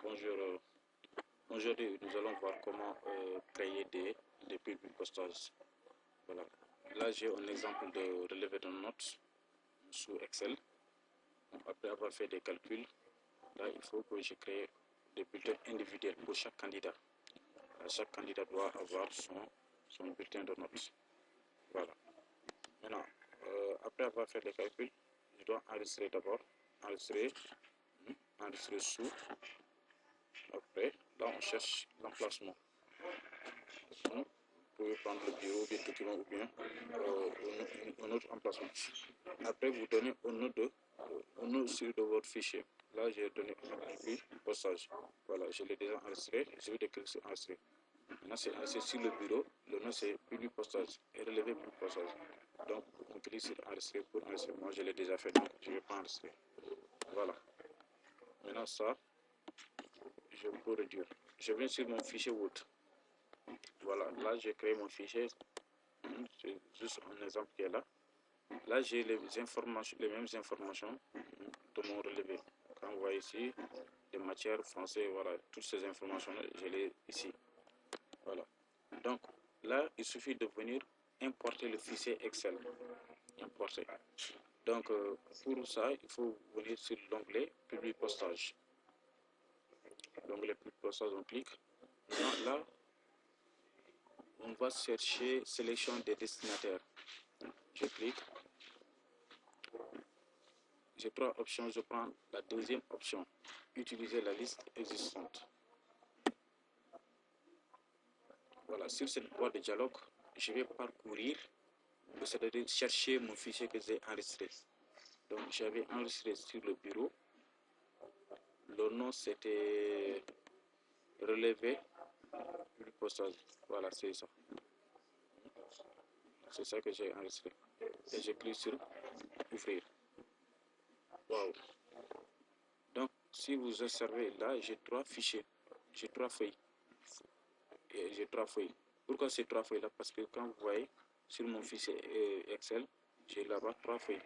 Bonjour. Aujourd'hui, nous allons voir comment créer des publics postage. Voilà. Là, j'ai un exemple de relevé de notes sous Excel. Après avoir fait des calculs, là, il faut que je crée des bulletins individuels pour chaque candidat. Chaque candidat doit avoir son bulletin de notes. Voilà. Maintenant, après avoir fait les calculs, je dois enregistrer d'abord. Enregistrer sous. Après, là, on cherche l'emplacement. Vous pouvez prendre le bureau, bien document ou bien un autre emplacement. Après, vous donnez un nom sur de votre fichier. Là, j'ai donné un postage. Voilà, je l'ai déjà enregistré. Je vais cliquer sur enregistrer. Maintenant, c'est enregistré sur le bureau. Le nom, c'est public postage et relevé public postage. Donc, on clique sur enregistrer pour enregistrer. Moi, je l'ai déjà fait, donc je ne vais pas enregistrer. Voilà. Maintenant, ça, je peux réduire. Je viens sur mon fichier Word. Voilà, là, j'ai créé mon fichier. C'est juste un exemple qui est là. Là, j'ai les mêmes informations de mon relevé. Quand vous voyez ici, les matières français, voilà, toutes ces informations, je les ici. Voilà. Donc, là, il suffit de venir importer le fichier Excel. Importer. Donc, pour ça, il faut venir sur l'onglet Public postage. L'onglet Public postage, on clique. Maintenant, là, on va chercher sélection des destinataires. Je clique. J'ai trois options, je prends la deuxième option, utiliser la liste existante. Voilà, sur cette boîte de dialogue, je vais parcourir, c'est-à-dire chercher mon fichier que j'ai enregistré. Donc j'avais enregistré sur le bureau, le nom c'était relevé du postage. Voilà, c'est ça. C'est ça que j'ai enregistré. Et je clique sur ouvrir. Wow. Donc si vous observez là, j'ai trois fichiers, j'ai trois feuilles. J'ai trois feuilles. Pourquoi ces trois feuilles là? Parce que quand vous voyez sur mon fichier Excel, j'ai là-bas trois feuilles.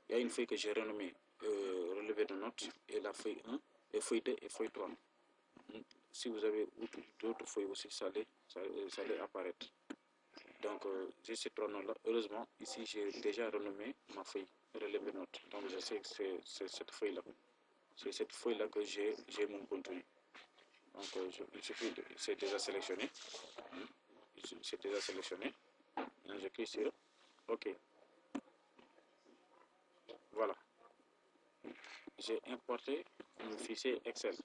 Il y a une feuille que j'ai renommée relevé de notes et la feuille 1 et feuille 2 et feuille 3. Si vous avez d'autres feuilles aussi, ça allait apparaître. Donc j'ai ces trois noms là. Heureusement, ici j'ai déjà renommé ma feuille relevé de notes. Donc je sais que c'est cette feuille là. C'est cette feuille là que j'ai mon contenu. Donc il suffit de, c'est déjà sélectionné. C'est déjà sélectionné. Maintenant, je clique sur OK. Voilà. J'ai importé mon fichier Excel.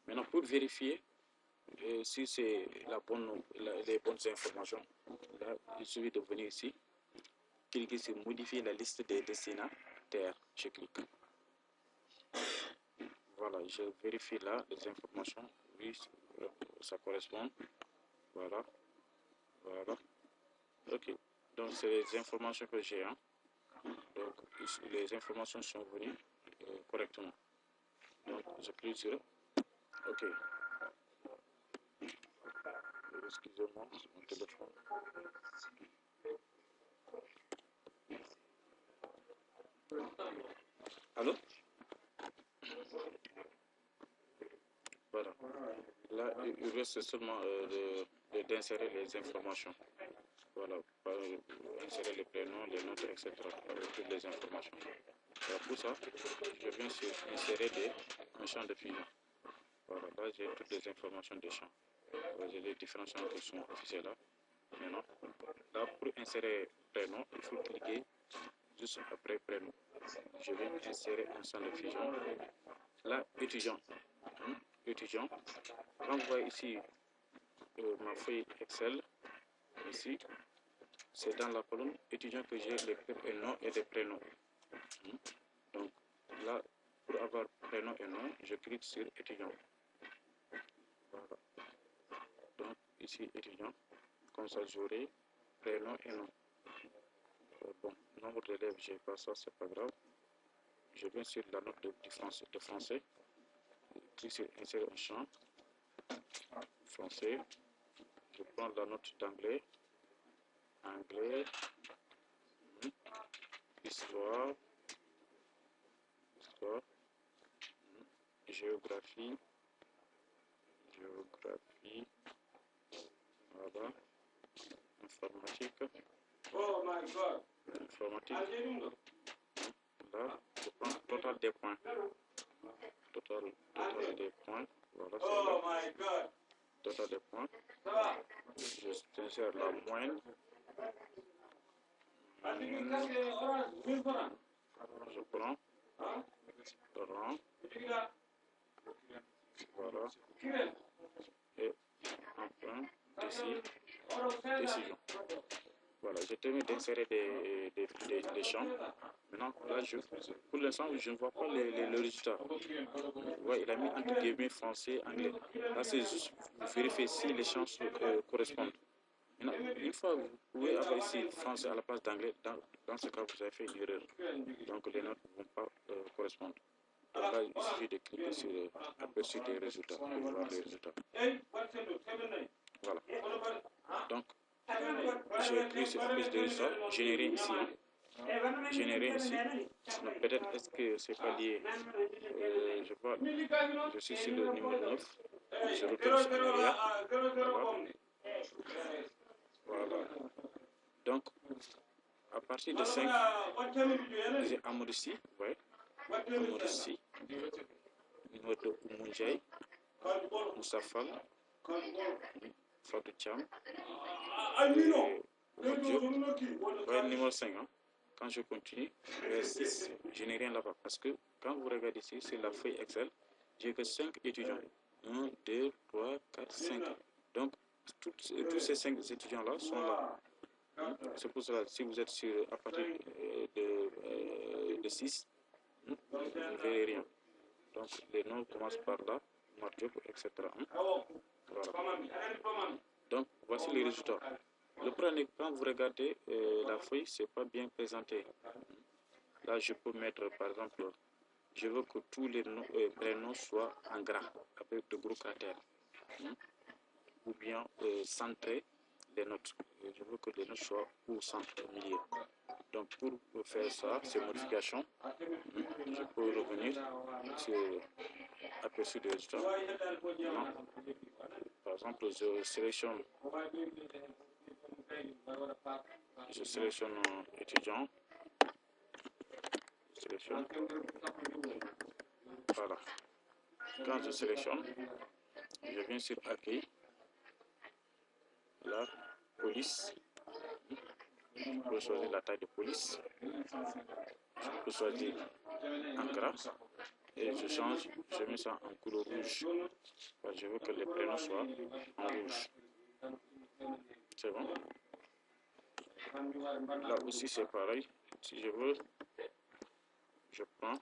Maintenant, pour vérifier si c'est les bonnes informations, là, il suffit de venir ici, cliquer sur modifier la liste des destinataires. Je clique. Voilà, je vérifie là les informations. Oui, ça correspond. Voilà. Voilà. OK. Donc, c'est les informations que j'ai. Hein. Donc, les informations sont venues correctement. Donc, je clique sur OK. Excusez-moi, c'est mon téléphone. Allô? Voilà. Là, il reste seulement d'insérer les informations. Voilà. Insérer les prénoms, les notes, etc. Toutes les informations. Alors, pour ça, je viens sur insérer un champ de fusion. Voilà. Là, j'ai toutes les informations des champs. J'ai les différents champs qui sont affichés là. Maintenant, là, pour insérer prénom, il faut cliquer juste après prénom. Je vais insérer un champ de fusion. Là, étudiant. Étudiant. Quand vous voyez ici ma feuille Excel, ici, c'est dans la colonne étudiant que j'ai les noms et les prénoms. Donc là, pour avoir prénom et nom, je clique sur étudiant. Voilà. Donc ici, étudiant. Comme ça, j'aurai prénom et nom. Bon, nombre d'élèves, j'ai pas ça, c'est pas grave. Je viens sur la note de français. Je clique sur insérer un champ. Français. Je prends la note d'anglais. Anglais. Histoire. Géographie. géographie, voilà, informatique, informatique, là, je prends total des points, total des points, voilà, c'est là, total des points, je insère la moyenne, je prends rang, voilà, et enfin, décision. Voilà, je termine d'insérer des champs. Maintenant, là, pour l'instant, je ne vois pas le résultat. Ouais, il a mis entre guillemets français, anglais. Là, c'est juste vérifier si les champs correspondent. Maintenant, une fois, vous pouvez avoir ici français à la place d'anglais. Dans ce cas, vous avez fait une erreur. Donc, les notes ne vont pas correspondre. Donc là, il suffit de cliquer sur aperçu des résultats pour voir les résultats. Voilà. Donc, j'ai pris sur aperçu des résultats. Je n'ai rien ici. Je n'ai rien ici. Peut-être est-ce que c'est pas lié. Je suis sur le numéro 9. Je retourne sur en arrière. Voilà. Donc, à partir de 5, j'ai Amadouci. Ouais. Amadouci. Numéro 2, Oumoundjaï. Moussa Fall. Fatou Thiam. Ouais, numéro 5. Quand je continue, vers 6, je n'ai rien là-bas. Parce que quand vous regardez ici, c'est la feuille Excel, j'ai que 5 étudiants. 1, 2, 3, 4, 5. Donc, tous ces 5 étudiants-là sont là. C'est pour cela, si vous êtes sur, à partir de 6, vous ne verrez rien. Donc, les noms commencent par là, Mardiop, etc. Voilà. Donc, voici les résultats. Le problème, quand vous regardez la feuille, c'est pas bien présenté. Là, je peux mettre, par exemple, je veux que tous les prénoms soient en gras, avec de gros caractères. Ou bien centrer les notes. Je veux que les notes soient au centre, au milieu. Donc, pour faire ça, ces modifications, je peux revenir sur aperçu des résultats. Par exemple, je sélectionne étudiant, voilà. Quand je sélectionne, je viens sur accueil, là, police, je peux choisir la taille de police, je peux choisir en gras, et je change, je mets ça en couleur rouge, je veux que les prénoms soient en rouge. C'est bon. Là aussi c'est pareil, si je veux, je prends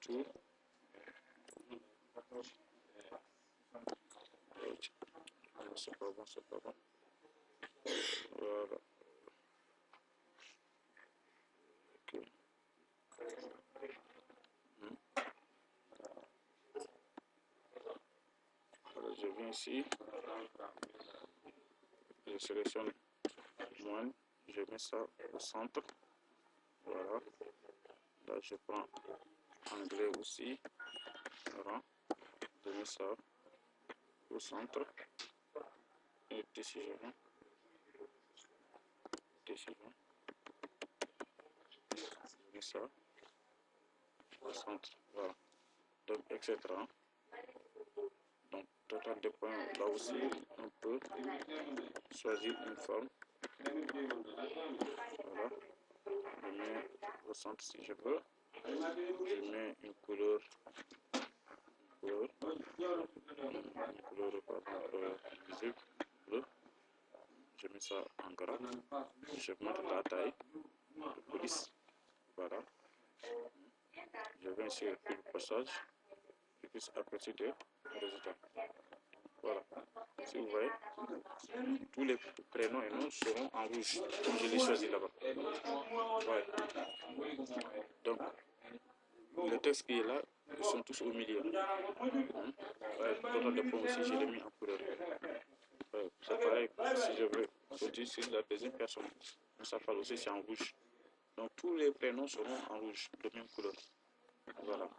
tout. C'est pas bon, c'est pas bon. Voilà. Ok. Voilà, je viens ici. Je sélectionne moins. Je mets ça au centre. Voilà. Là, je prends anglais aussi. Voilà. Je mets ça au centre. Et décision. Décision. Je mets ça au centre. Voilà. Donc, etc. Donc, total des points. Là aussi, on peut choisir une forme. Voilà. Je mets au centre si je veux. Je mets une couleur. Visible, bleu. Je mets ça en gras. Je montre la taille de police. Voilà. Je viens sur le passage. Et puis aperçu des résultats. Voilà. Si vous voyez, tous les prénoms et noms seront en rouge. Je les choisis là-bas. Ouais. Donc, le texte qui est là, ils sont tous au milieu. Ouais, total de points aussi, je l'ai mis en couleur. Ouais, c'est pareil, si je veux utiliser la deuxième personne, ça parle aussi, c'est en rouge. Donc, tous les prénoms seront en rouge, de même couleur. Voilà.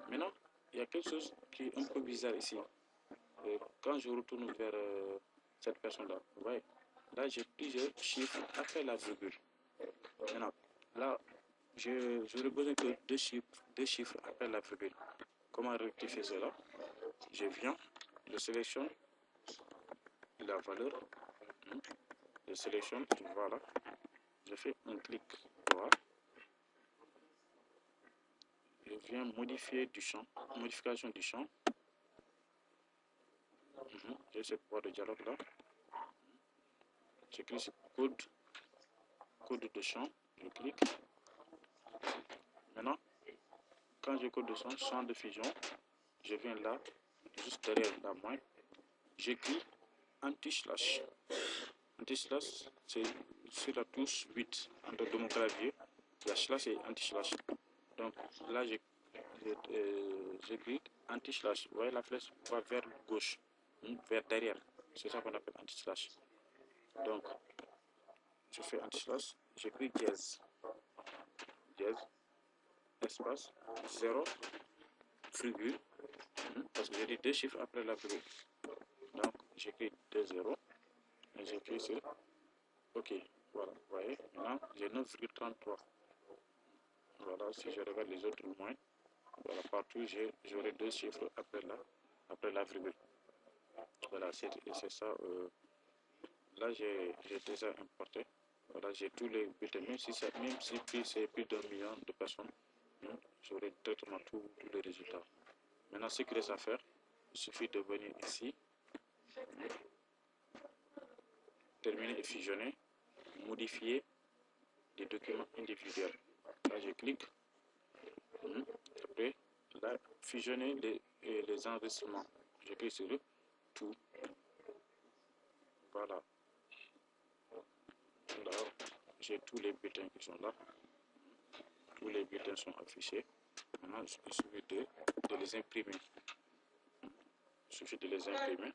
Maintenant, il y a quelque chose qui est un peu bizarre ici. Quand je retourne vers cette personne-là, vous voyez, là j'ai plusieurs chiffres après la virgule. Maintenant, là, j'aurais besoin que deux chiffres après la virgule. Comment rectifier cela? Je viens, je sélectionne la valeur, je sélectionne, voilà, je fais un clic droit, je viens modifier du champ, modification du champ, j'ai ce pouvoir de dialogue là, j'écris sur code de champ, je clique, maintenant, quand je code de champ de fusion, je viens là, juste derrière la main, j'écris anti-slash. Anti-slash, c'est sur la touche 8 de mon clavier. La slash est anti-slash. Donc là, j'écris anti-slash. Vous voyez, la flèche va vers gauche, vers derrière. C'est ça qu'on appelle anti-slash. Donc, je fais anti-slash, j'écris dièse. Dièse, espace, 0, virgule, parce que j'ai dit deux chiffres après la virgule. Donc, j'écris 2 0 et j'écris sur OK. Voilà, vous voyez, maintenant j'ai 9,33. Voilà, si je regarde les autres moins, voilà, partout j'aurai deux chiffres après la virgule. Voilà, c'est ça. Là, j'ai déjà importé. Voilà, j'ai tous les bulletins, même si c'est plus d'1 million de personnes, j'aurai directement tous les résultats. Maintenant, ce qu'il reste à faire, il suffit de venir ici, terminer et fusionner, modifier les documents individuels. Là, je clique. Après, là, fusionner les enregistrements. Je clique sur le tout. Voilà. Là, j'ai tous les bulletins qui sont là. Tous les bulletins sont affichés. Maintenant, il suffit de les imprimer. Il suffit de les imprimer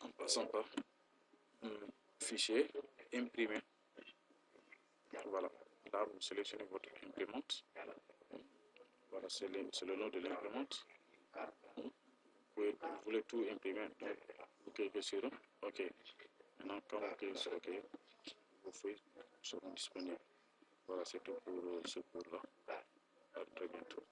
en passant par fichier, imprimer. Voilà. Là, vous sélectionnez votre imprimante. Voilà, c'est le nom de l'imprimante. Vous voulez tout imprimer. Donc, vous cliquez sur OK. Maintenant, quand vous cliquez sur OK, vos feuilles seront disponibles. Voilà, c'est tout pour ce cours-là. À très bientôt.